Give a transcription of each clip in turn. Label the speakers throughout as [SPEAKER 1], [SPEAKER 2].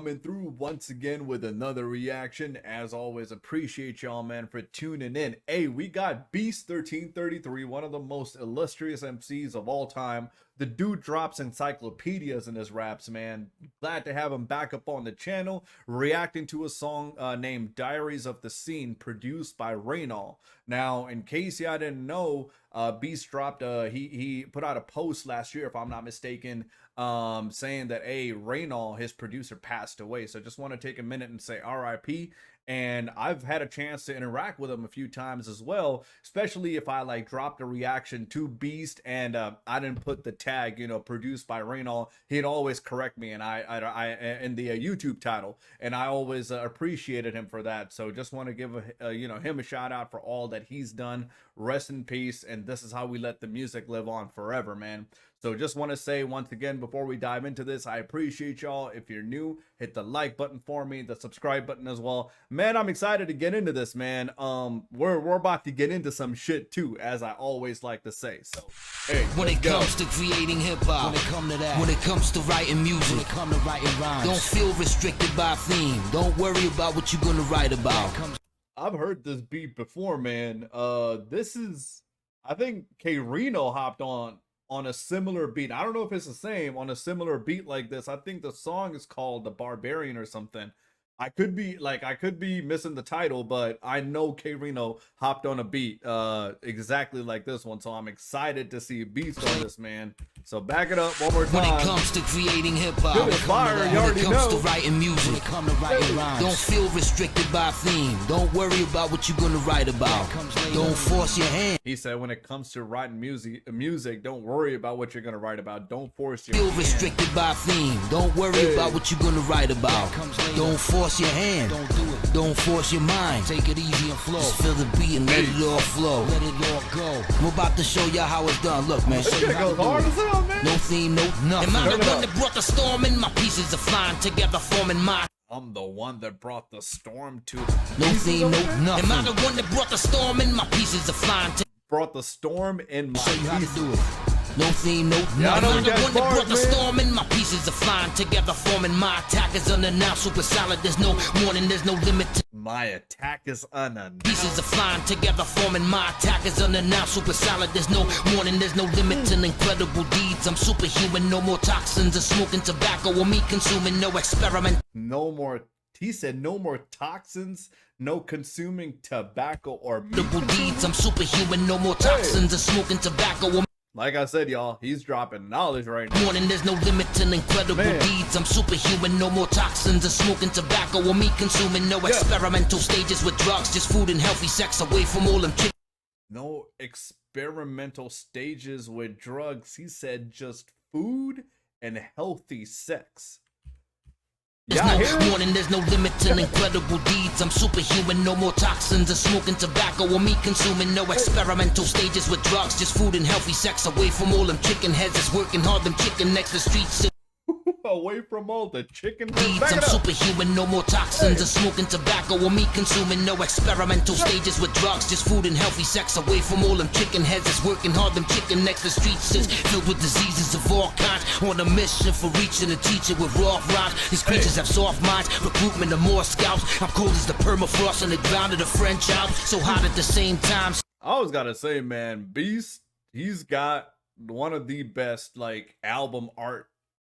[SPEAKER 1] coming through once again with another reaction. As always, appreciate y'all, man, for tuning in. Hey, we got Beast 1333, one of the most illustrious MCs of all time. The dude drops encyclopedias in his raps, man. Glad to have him back up on the channel, reacting to a song named Diaries of the Scene, produced by Reinol. Now, in case y'all didn't know, Beast dropped he put out a post last year, if I'm not mistaken, saying that Reinol, his producer, passed away. So just want to take a minute and say RIP. And I've had a chance to interact with him a few times as well, especially if I like dropped a reaction to Beast and I didn't put the tag, produced by Reinol. He'd always correct me, and I in the YouTube title, and I always appreciated him for that. So just want to give him a shout out for all that he's done. Rest in peace, and this is how we let the music live on forever, man. So just want to say once again, before we dive into this, I appreciate y'all. If you're new, hit the like button for me, the subscribe button as well. Man, I'm excited to get into this, man. We're about to get into some shit too, as I always like to say. So, hey,
[SPEAKER 2] when it comes to creating hip hop, when it comes to writing music, when it comes to writing rhymes, don't feel restricted by a theme. Don't worry about what you're gonna write about.
[SPEAKER 1] I've heard this beat before, man. This is, I think k-rino hopped on a similar beat. I don't know if it's the same, on a similar beat like this. I think the song is called The Barbarian or something. I could be missing the title, but I know k-rino hopped on a beat exactly like this one, so I'm excited to see Beast on this, man. So back it up one more time.
[SPEAKER 2] When it comes to creating hip hop,
[SPEAKER 1] good as fire, you already know.
[SPEAKER 2] When it comes to writing music, when it comes to writing rhymes, don't feel restricted by a theme. Don't worry about what you're gonna write about. Don't force your hand.
[SPEAKER 1] He said when it comes to writing music, don't worry about what you're gonna write about. Don't force your
[SPEAKER 2] hand.
[SPEAKER 1] Feel
[SPEAKER 2] restricted by a theme. Don't worry about what you're gonna write about. Don't force your hand. Don't do it. Don't force your mind. Take it easy and flow. Just feel the beat and let it all flow. Let it all go. I'm about to show y'all how it's done. Look, man.
[SPEAKER 1] This shit goes hard as hell, man.
[SPEAKER 2] No theme, no nothing. Am I the one that brought the storm in? My pieces are flying together, forming my.
[SPEAKER 1] I'm the one that brought the storm to.
[SPEAKER 2] No theme, no nothing. Am I the one that brought the storm in? My pieces are flying.
[SPEAKER 1] Brought the storm in my.
[SPEAKER 2] Show you how to do it. No theme, no nothing. I'm the one that brought the storm in. My pieces are flying together, forming my attack is unannounced. Super solid, there's no warning, there's no limit to
[SPEAKER 1] my attack is unannounced.
[SPEAKER 2] Pieces are flying together, forming my attack is unannounced. Super solid, there's no warning, there's no limit to incredible deeds. I'm superhuman, no more toxins or smoking tobacco or me consuming, no experiment.
[SPEAKER 1] No more, he said no more toxins, no consuming tobacco or meat.
[SPEAKER 2] Deeds, I'm superhuman, no more toxins or smoking tobacco or.
[SPEAKER 1] Like I said, y'all, he's dropping knowledge right now.
[SPEAKER 2] Morning, there's no limit to incredible deeds. I'm superhuman, no more toxins or smoking tobacco or me consuming. No experimental stages with drugs, just food and healthy sex away from all them chicks.
[SPEAKER 1] No experimental stages with drugs. He said just food and healthy sex.
[SPEAKER 2] There's no warning, there's no limit to incredible deeds. I'm superhuman, no more toxins or smoking tobacco or me consuming. No experimental stages with drugs, just food and healthy sex away from all them chicken heads that's working hard. Them chicken next to streets.
[SPEAKER 1] Away from all the chicken
[SPEAKER 2] deeds. I'm superhuman, no more toxins or smoking tobacco or me consuming. No experimental stages with drugs, just food and healthy sex away from all them chicken heads that's working hard. Them chicken next to streets is filled with diseases of all kinds. On a mission for reaching a teacher with raw rhymes. These creatures have soft minds, recruitment of more scouts. I'm cold as the permafrost on the ground of the French Alps. So hot at the same time.
[SPEAKER 1] I always gotta say, man, Beast, he's got one of the best album art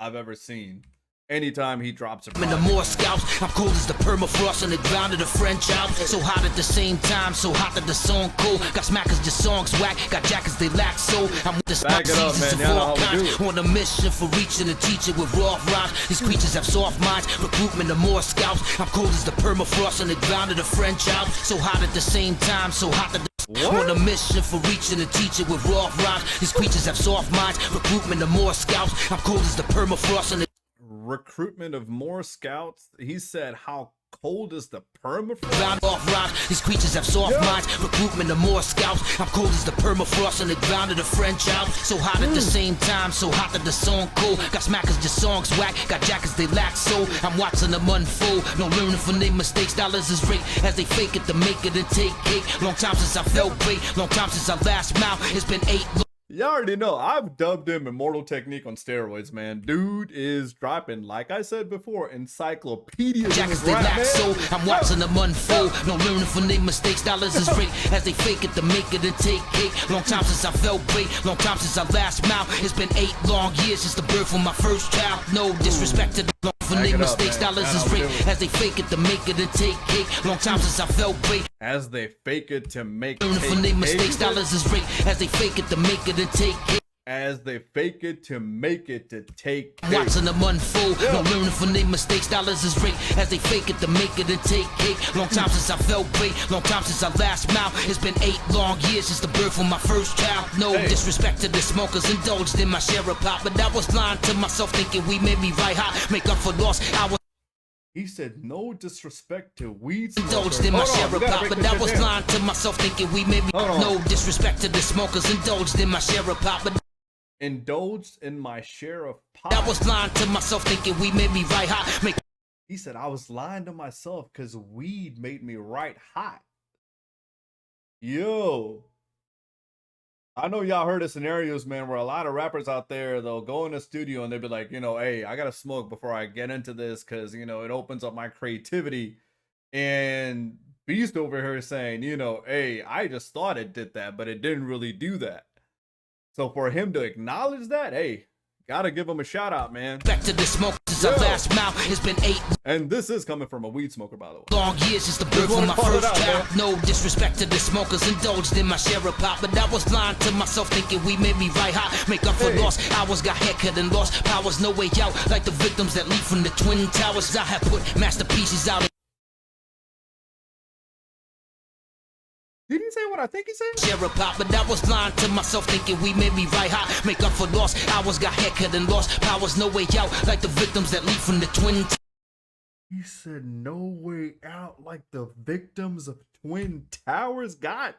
[SPEAKER 1] I've ever seen. Anytime he drops a project.
[SPEAKER 2] The more scouts, I'm cold as the permafrost on the ground of the French Alps. So hot at the same time, so hot that the song cold. Got smackers, just songs whack. Got jackets, they lack soul. I'm with the
[SPEAKER 1] back it up, man. Y'all know how we do.
[SPEAKER 2] On a mission for reaching a teacher with raw rhymes. These creatures have soft minds, recruitment of more scouts. I'm cold as the permafrost on the ground of the French Alps. So hot at the same time, so hot that on a mission for reaching a teacher with raw rhymes. These creatures have soft minds, recruitment of more scouts. I'm cold as the permafrost on the
[SPEAKER 1] recruitment of more scouts. He said, how cold is the permafrost?
[SPEAKER 2] Round off rhymes. These creatures have soft minds, recruitment of more scouts. I'm cold as the permafrost on the ground of the French Alps. So hot at the same time, so hot that the song cold. Got smackers, just songs whack. Got jackets, they lack soul. I'm watching them unfold. No learning from their mistakes. Dollars is rate as they fake it to make it and take cake. Long time since I felt great. Long time since I last mile. It's been 8.
[SPEAKER 1] Y'all already know, I've dubbed him Immortal Technique on steroids, man. Dude is dropping, like I said before, encyclopedias in
[SPEAKER 2] Jackets
[SPEAKER 1] his
[SPEAKER 2] they
[SPEAKER 1] rap,
[SPEAKER 2] lack
[SPEAKER 1] man.
[SPEAKER 2] so I'm watching them unfold. No learning from their mistakes. Dollars is great as they fake it to make it and take cake. Long time since I felt great. Long time since I last mouth. It's been 8 long years since the birth of my first child. No disrespect to the long from
[SPEAKER 1] Back
[SPEAKER 2] their
[SPEAKER 1] it up,
[SPEAKER 2] mistakes.
[SPEAKER 1] man.
[SPEAKER 2] Dollars
[SPEAKER 1] Shout
[SPEAKER 2] is
[SPEAKER 1] out
[SPEAKER 2] great
[SPEAKER 1] Dylan.
[SPEAKER 2] as they fake it to make it and take cake. Long time since I felt great.
[SPEAKER 1] As they fake it to make
[SPEAKER 2] Learning from their mistakes. Dollars is great as they fake it to make it and take cake.
[SPEAKER 1] As they fake it to make it to take cake.
[SPEAKER 2] Watching them unfold, no learning from their mistakes. Dollars is great as they fake it to make it and take cake. Long time since I felt great, long time since I last mouth. It's been 8 long years since the birth of my first child. No disrespect to the smokers, indulged in my share of pop, but I was lying to myself, thinking we made me right hot, make up for loss. I was
[SPEAKER 1] He said no disrespect to weed
[SPEAKER 2] indulged in my share of pop, but I was lying to myself, thinking we made me. No disrespect to the smokers, indulged in my share of pop, but
[SPEAKER 1] indulged in my share of pot.
[SPEAKER 2] I was lying to myself, thinking we made me right hot, make.
[SPEAKER 1] He said I was lying to myself because weed made me right hot. Yo. I know y'all heard of scenarios, man, where a lot of rappers out there, they'll go in the studio and they'll be like, you know, hey, I gotta smoke before I get into this because, you know, it opens up my creativity. And Beast over here saying, you know, hey, I just thought it did that, but it didn't really do that. So for him to acknowledge that, hey, gotta give him a shout out, man.
[SPEAKER 2] Back to the smoke since I last mouth. It's been 8
[SPEAKER 1] And this is coming from a weed smoker, by the way.
[SPEAKER 2] long years since the birth of my first child. No disrespect to the smokers, indulged in my share of pop, but I was lying to myself, thinking we made me right hot, make up for loss. Hours got haircut and lost powers, no way out, like the victims that leap from the twin towers. I have put masterpieces out.
[SPEAKER 1] Did he say what I think he said?
[SPEAKER 2] Share a pop, but I was lying to myself, thinking we made me right hot, make up for loss. Hours got haircut and lost powers, no way out, like the victims that leap from the twin.
[SPEAKER 1] He said no way out, like the victims of Twin Towers got.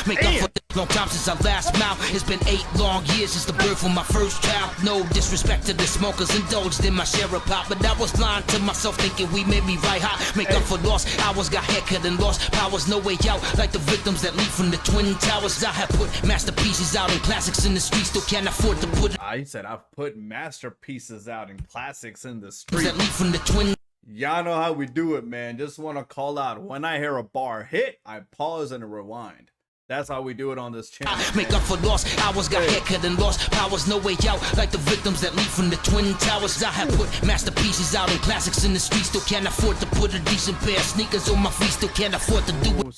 [SPEAKER 2] Make up for the long time since I last mouth. It's been 8 long years since the birth of my first child. No disrespect to the smokers, indulged in my share of pop, but I was lying to myself, thinking we made me right hot, make up for loss. Hours got haircut and lost powers, no way out, like the victims that leap from the twin towers. I have put masterpieces out and classics in the streets, still can't afford to put it.
[SPEAKER 1] I said I've put masterpieces out and classics in the street.
[SPEAKER 2] That leap from the twin.
[SPEAKER 1] Y'all know how we do it, man. Just want to call out when I hear a bar hit, I pause and rewind. That's how we do it on this channel.
[SPEAKER 2] Make up for loss. Hours got haircut and lost powers, no way out, like the victims that leap from the twin towers. I have put masterpieces out and classics in the streets, still can't afford to put a decent pair of sneakers on my feet, still can't afford to do it.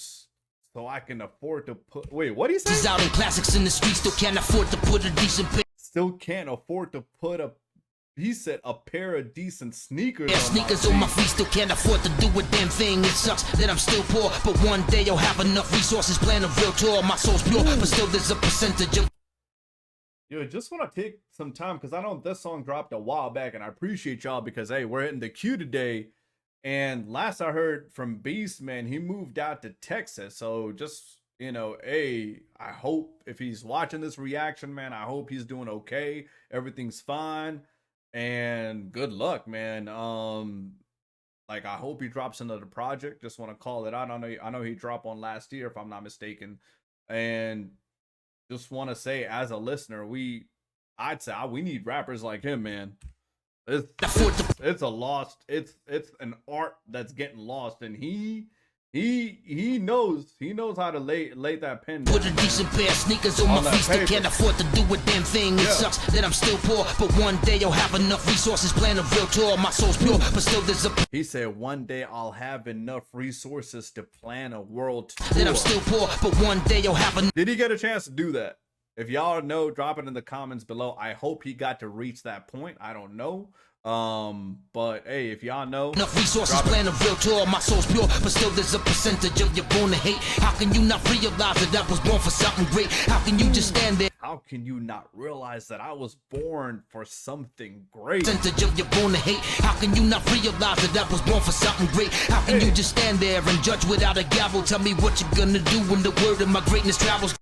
[SPEAKER 1] So I can afford to put. Wait, what do you say?
[SPEAKER 2] She's out in classics in the streets, still can't afford to put a decent pair.
[SPEAKER 1] Still can't afford to put a. He said a pair of decent sneakers.
[SPEAKER 2] Sneakers on my feet, still can't afford to do a damn thing. It sucks that I'm still poor, but one day I'll have enough resources, plan a real tour. My soul's pure, but still there's a percentage of.
[SPEAKER 1] Yo, just want to take some time because I know this song dropped a while back, and I appreciate y'all because hey, we're hitting the queue today. And last I heard from Beast, man, he moved out to Texas. So just, you know, hey, I hope if he's watching this reaction, man, I hope he's doing okay. Everything's fine. And good luck, man. Like I hope he drops another project. Just want to call it out. I know he dropped one last year, if I'm not mistaken. And just want to say, as a listener, I'd say we need rappers like him, man. It's a lost. It's an art that's getting lost, and he knows how to lay that pen down.
[SPEAKER 2] Put a decent pair of sneakers on my feet, still can't afford to do a damn thing. It sucks that I'm still poor, but one day I'll have enough resources, plan a real tour. My soul's pure, but still there's a.
[SPEAKER 1] He said one day I'll have enough resources to plan a world tour.
[SPEAKER 2] That I'm still poor, but one day I'll have enough.
[SPEAKER 1] Did he get a chance to do that? If y'all know, drop it in the comments below. I hope he got to reach that point. I don't know. But hey, if y'all know,
[SPEAKER 2] enough resources, plan a real tour. My soul's pure, but still there's a percentage of you born to hate. How can you not realize that I was born for something great? How can you just stand there?
[SPEAKER 1] How can you not realize that I was born for something great?
[SPEAKER 2] Percentage of you born to hate. How can you not realize that I was born for something great? How can you just stand there and judge without a gavel? Tell me what you're gonna do when the word of my greatness travels.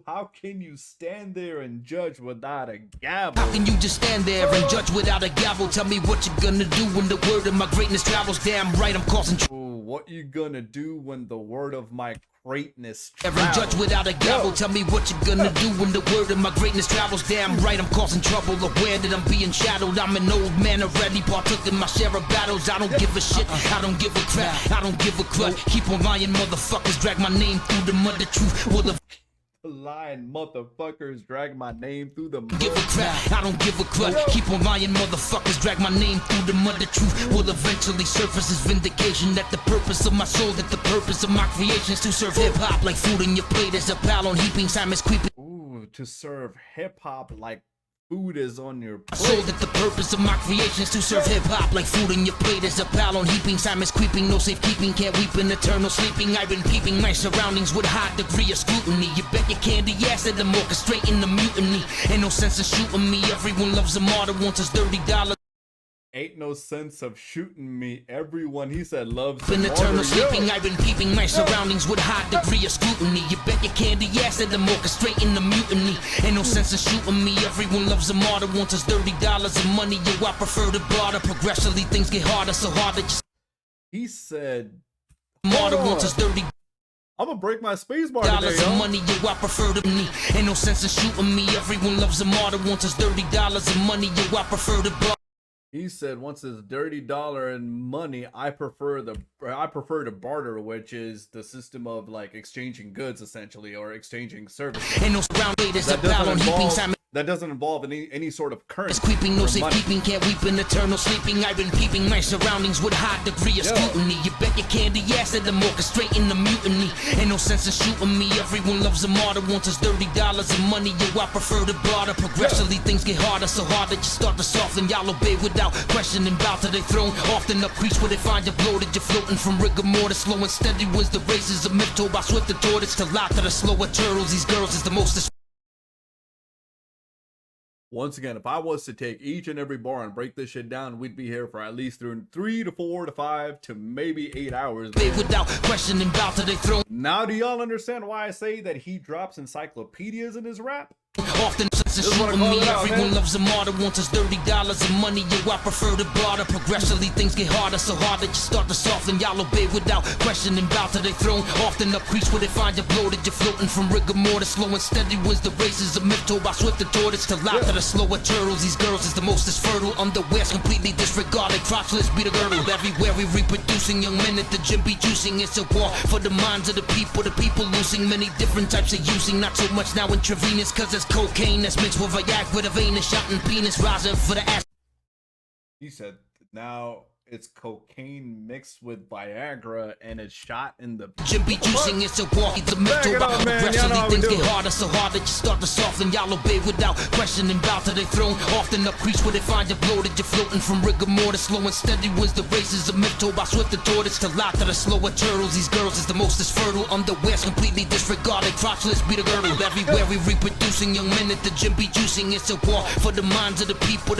[SPEAKER 1] How can you stand there and judge without a gavel?
[SPEAKER 2] How can you just stand there and judge without a gavel? Tell me what you're gonna do when the word of my greatness travels. Damn right, I'm causing
[SPEAKER 1] What you gonna do when the word of my greatness
[SPEAKER 2] Every
[SPEAKER 1] travels?
[SPEAKER 2] judge without a gavel. Tell me what you're gonna do when the word of my greatness travels. Damn right, I'm causing trouble. Aware that I'm being shadowed. I'm an old man already, partook in my share of battles. I don't give a shit, I don't give a crap, I don't give a crud. Keep on lying, motherfuckers. Drag my name through the mud. The truth will
[SPEAKER 1] Lying motherfuckers drag my name through the mud.
[SPEAKER 2] give a crap, I don't give a crud. Keep on lying, motherfuckers. Drag my name through the mud. The truth will eventually surface as vindication. That the purpose of my soul, that the purpose of my creation is to serve hip hop like food in your plate. As a pal on heaping, time is creeping.
[SPEAKER 1] Ooh, to serve hip hop like food is on your
[SPEAKER 2] I sold
[SPEAKER 1] plate.
[SPEAKER 2] that the purpose of my creation is to serve hip-hop like food in your plate. As a pal on heaping, time is creeping, no safekeeping, can't weep in eternal sleeping. I've been peeping my surroundings with a high degree of scrutiny. You bet your candy ass that I'm orchestrating the mutiny. Ain't no sense of shooting me, everyone loves a martyr, wants his $30.
[SPEAKER 1] Ain't no sense of shooting me. Everyone, he said, loves
[SPEAKER 2] In
[SPEAKER 1] the
[SPEAKER 2] eternal
[SPEAKER 1] martyr.
[SPEAKER 2] sleeping, I've been peeping my surroundings with a high degree of scrutiny. You bet your candy ass that I'm orchestrating the mutiny. Ain't no sense of shooting me, everyone loves a martyr, wants his $30 of money. Yo, I prefer to barter. Progressively things get harder, so hard that
[SPEAKER 1] He said,
[SPEAKER 2] martyr
[SPEAKER 1] Hold
[SPEAKER 2] wants his
[SPEAKER 1] on.
[SPEAKER 2] $30
[SPEAKER 1] I'm gonna break my space bar
[SPEAKER 2] dollars
[SPEAKER 1] today,
[SPEAKER 2] of
[SPEAKER 1] yo.
[SPEAKER 2] money, yo, I prefer to me. Ain't no sense in shooting me. Everyone loves a martyr, wants his $30 of money, yo, I prefer to bar.
[SPEAKER 1] He said, once it's dirty dollar and money, I prefer to barter, which is the system of like exchanging goods essentially, or exchanging services.
[SPEAKER 2] Ain't no surround haters, a pal on heaping, time
[SPEAKER 1] That doesn't involve any sort of
[SPEAKER 2] is
[SPEAKER 1] currency.
[SPEAKER 2] creeping, no
[SPEAKER 1] or money.
[SPEAKER 2] safekeeping, can't weep in eternal sleeping. I've been peeping my surroundings with a high degree of
[SPEAKER 1] Yo.
[SPEAKER 2] scrutiny. You bet your candy ass that I'm orchestrating the mutiny. Ain't no sense in shooting me. Everyone loves a martyr, wants his $30 of money, yo, I prefer to barter. Progressively things get harder, so hard that you start to soften. Y'all obey without questioning, bow to they throne. Often up crease where they find you bloated. You're floating from rigor mortis, slow and steady wins the races. A myth told by swift and tortoise to lot to the slower turtles. These girls is the most.
[SPEAKER 1] Once again, if I was to take each and every bar and break this shit down, we'd be here for at least 3 to 4 to 5 to maybe 8 hours.
[SPEAKER 2] Obey without questioning, bow to they throne.
[SPEAKER 1] Now, do y'all understand why I say that he drops encyclopedias in his rap?
[SPEAKER 2] Often sense of
[SPEAKER 1] Just wanna
[SPEAKER 2] shooting
[SPEAKER 1] call
[SPEAKER 2] me,
[SPEAKER 1] it out,
[SPEAKER 2] everyone
[SPEAKER 1] man.
[SPEAKER 2] loves a martyr, wants his $30 of money, yo, I prefer to barter. Progressively things get harder, so hard that you start to soften. Y'all obey without questioning, bow to their throne. Often up crease where they find you bloated. You're floating from rigor mortis, slow and steady wins the races. A myth told by swift and tortoise to lot to the slower turtles. These girls is the most is fertile. Underwear's completely disregarded, crotchless be the girdle. Everywhere we reproducing, young men at the gym be juicing. It's a war for the minds of the people losing many different types of using. Not so much now intravenous, cause it's cocaine that's mixed with Viagra, the vein is shot and penis rising for the ass.
[SPEAKER 1] He said, now it's cocaine mixed with Viagra and it's shot in the...
[SPEAKER 2] Gym be juicing, it's a walk, it's a myth
[SPEAKER 1] Back it
[SPEAKER 2] about
[SPEAKER 1] up, man. Y'all know
[SPEAKER 2] progressively
[SPEAKER 1] how we
[SPEAKER 2] things
[SPEAKER 1] do
[SPEAKER 2] get
[SPEAKER 1] it.
[SPEAKER 2] harder, so hard that you start to soften. Y'all obey without questioning, bow to their throne. Often up crease where they find you bloated. You're floating from rigor mortis, slow and steady wins the races. A myth told by swift and tortoise to lot to the slower turtles. These girls is the most is fertile. Underwear's completely disregarded, crotchless be the girdle. Everywhere we reproducing, young men at the gym be juicing. It's a war for the minds of the people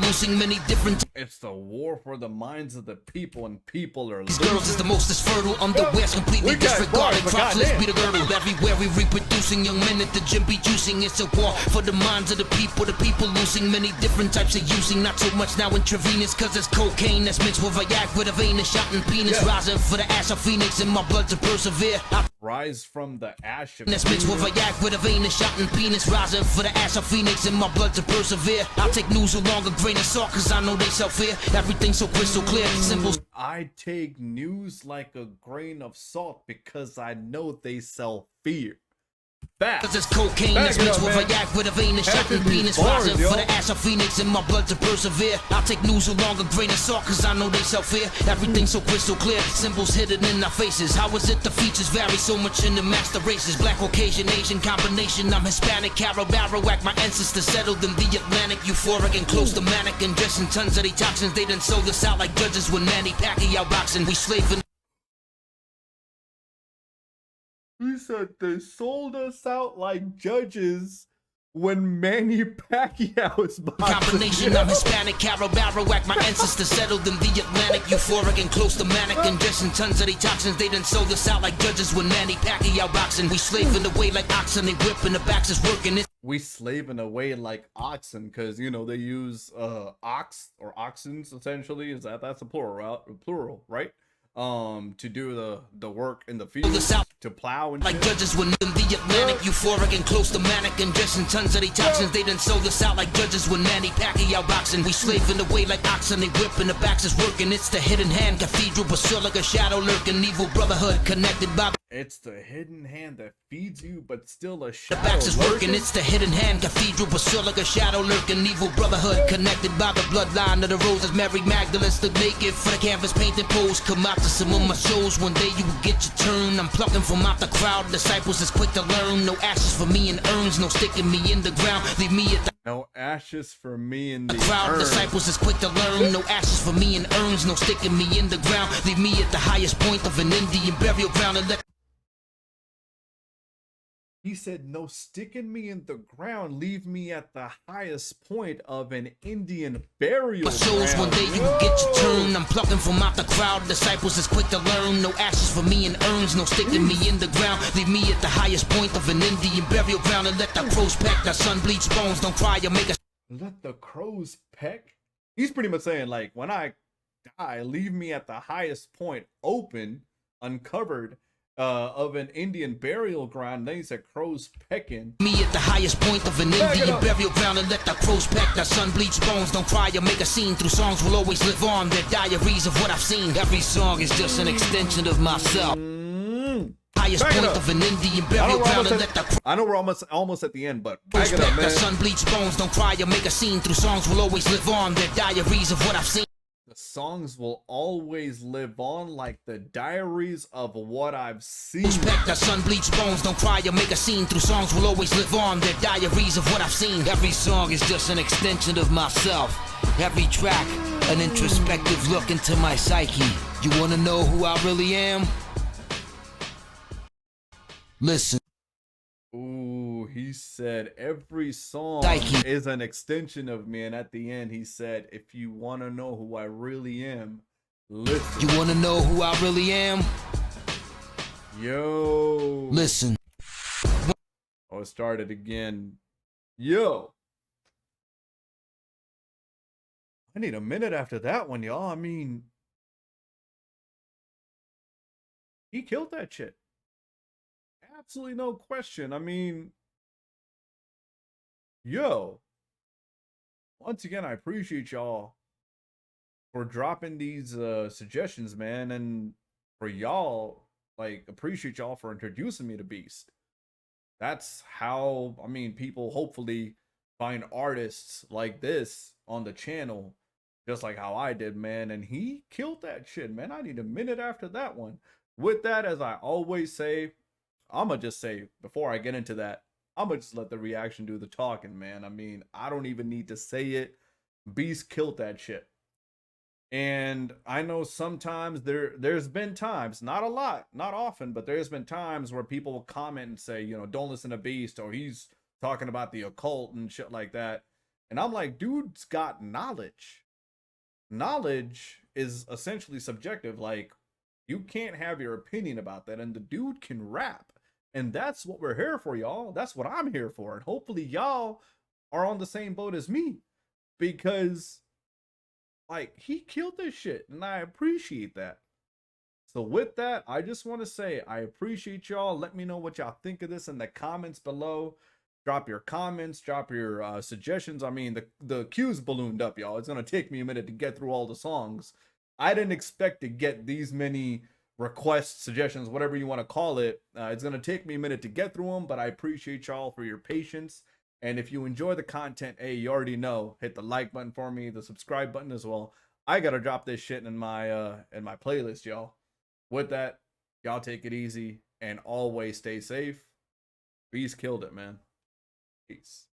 [SPEAKER 2] losing many different.
[SPEAKER 1] It's the war for the minds of the people, and people are
[SPEAKER 2] These girls is the most is fertile. Underwear's
[SPEAKER 1] We
[SPEAKER 2] completely
[SPEAKER 1] got
[SPEAKER 2] disregarded.
[SPEAKER 1] bars, but
[SPEAKER 2] Crotchless
[SPEAKER 1] goddamn.
[SPEAKER 2] be the girdle. Everywhere we reproducing, young men at the gym be juicing. It's a war for the minds of the people losing many different types of using. Not so much now intravenous, cause it's cocaine that's mixed with Viagra, the vein is shot and penis. Rising for the ash of phoenix in my blood to persevere.
[SPEAKER 1] rise from the ash of...
[SPEAKER 2] That's mixed with Viagra, the vein is shot and penis. Rising for the ash of phoenix in my blood to persevere. I'll take news along a grain of salt, cause I know they self fear. Everything's so crystal clear. Symbols.
[SPEAKER 1] I take news like a grain of salt because I know they sell fear. That.
[SPEAKER 2] Cause it's cocaine
[SPEAKER 1] Back
[SPEAKER 2] that's
[SPEAKER 1] it
[SPEAKER 2] mixed
[SPEAKER 1] up,
[SPEAKER 2] with
[SPEAKER 1] man.
[SPEAKER 2] Viagra, the vein is shot
[SPEAKER 1] After
[SPEAKER 2] and
[SPEAKER 1] these
[SPEAKER 2] penis.
[SPEAKER 1] bars,
[SPEAKER 2] Rising
[SPEAKER 1] yo.
[SPEAKER 2] for the ash of phoenix in my blood to persevere. I'll take news along a grain of salt, cause I know they self fear. Everything's so crystal clear. Symbols hidden in our faces. How is it the features vary so much in the master races? Black, Caucasian, Asian combination. I'm Hispanic, Carol, Arawak. My ancestors settled in the Atlantic. Euphoric and close to manic. Ingesting tons of the toxins. They done sold us out like judges when Manny Pacquiao boxing. We slaving.
[SPEAKER 1] He said they sold us out like judges when Manny Pacquiao is boxing.
[SPEAKER 2] Combination, I'm Hispanic, Carol Barawak. My ancestors settled in the Atlantic, euphoric and close to manic. Ingesting tons of the toxins, they done sold us out like judges when Manny Pacquiao boxing. We slaving away like oxen, they whipping the backs is working it.
[SPEAKER 1] We slaving away like oxen, because you know they use ox or oxens essentially. Is that's a plural, right? To do the work in the field, to plow and
[SPEAKER 2] like
[SPEAKER 1] shit.
[SPEAKER 2] judges when in the Atlantic, euphoric and close to manic. Ingesting tons of the toxins, they done sold us out like judges when Manny Pacquiao boxing. We slaving away like oxen, they whipping the backs is working. It's the hidden hand, cathedral, basilica, shadow lurking, evil brotherhood connected by.
[SPEAKER 1] It's the hidden hand that feeds you, but still a
[SPEAKER 2] The
[SPEAKER 1] shadow
[SPEAKER 2] backs is working,
[SPEAKER 1] lurking.
[SPEAKER 2] it's the hidden hand, cathedral, basilica, shadow lurking, evil brotherhood, connected by the bloodline of the roses. Mary Magdalene stood naked for the canvas painted pose. Come out to some of my shows, one day you will get your turn. I'm plucking from out the crowd, disciples is quick to learn. No ashes for me in urns, no sticking me in the ground. Leave me at the
[SPEAKER 1] No ashes for me in the
[SPEAKER 2] crowd,
[SPEAKER 1] urn.
[SPEAKER 2] disciples is quick to learn. No ashes for me in urns, no sticking me in the ground. Leave me at the highest point of an Indian burial ground and let.
[SPEAKER 1] He said, no sticking me in the ground, leave me at the highest point of an Indian burial
[SPEAKER 2] My shows,
[SPEAKER 1] ground.
[SPEAKER 2] one day you will get your turn. I'm plucking from out the crowd, disciples is quick to learn. No ashes for me in urns, no sticking me in the ground. Leave me at the highest point of an Indian burial ground and let the crows peck. The sun bleach bones, don't cry or make a.
[SPEAKER 1] Let the crows peck? He's pretty much saying, like, when I die, leave me at the highest point, open, uncovered, of an Indian burial ground. Then he said crows pecking.
[SPEAKER 2] Me at the highest point of an Indian burial ground and let the crows peck. The sun bleach bones, don't cry or make a scene. Through songs will always live on, they're diaries of what I've seen. Every song is just an extension of myself. Highest point of an Indian burial ground and let the.
[SPEAKER 1] I know we're almost at the end, but back it up, man.
[SPEAKER 2] The sun bleach bones, don't cry or make a scene. Through songs will always live on, they're diaries of what I've seen.
[SPEAKER 1] The songs will always live on like the diaries of what I've seen.
[SPEAKER 2] Respect the sun bleach bones, don't cry or make a scene. Through songs will always live on, they're diaries of what I've seen. Every song is just an extension of myself. Every track, an introspective look into my psyche. You wanna know who I really am? Listen.
[SPEAKER 1] Ooh, he said every song
[SPEAKER 2] Psyche.
[SPEAKER 1] is an extension of me, and at the end he said, if you want to know who I really am, listen.
[SPEAKER 2] You wanna know who I really am?
[SPEAKER 1] Yo.
[SPEAKER 2] Listen.
[SPEAKER 1] Oh, it started again. Yo. I need a minute after that one, y'all. I mean, he killed that shit. Absolutely no question. I mean, yo, once again, I appreciate y'all for dropping these suggestions, man, and for y'all, like, appreciate y'all for introducing me to Beast. That's how, I mean, people hopefully find artists like this on the channel, just like how I did, man, and he killed that shit, man. I need a minute after that one. With that, as I always say, I'ma just say, before I get into that, I'ma just let the reaction do the talking, man. I mean, I don't even need to say it. Beast killed that shit. And I know sometimes there's been times, not a lot, not often, but there's been times where people will comment and say, you know, don't listen to Beast, or he's talking about the occult and shit like that. And I'm like, dude's got knowledge. Knowledge is essentially subjective. Like, you can't have your opinion about that, and the dude can rap. And that's what we're here for, y'all. That's what I'm here for. And hopefully y'all are on the same boat as me, because, like, he killed this shit, and I appreciate that. So with that, I just want to say I appreciate y'all. Let me know what y'all think of this in the comments below. Drop your comments, drop your suggestions. I mean, the queue's ballooned up, y'all. It's going to take me a minute to get through all the songs. I didn't expect to get these many requests, suggestions, whatever you want to call it. It's going to take me a minute to get through them, but I appreciate y'all for your patience. And if you enjoy the content, hey, you already know, hit the like button for me, the subscribe button as well. I got to drop this shit in my playlist, y'all. With that, y'all take it easy and always stay safe. Beast killed it, man. Peace.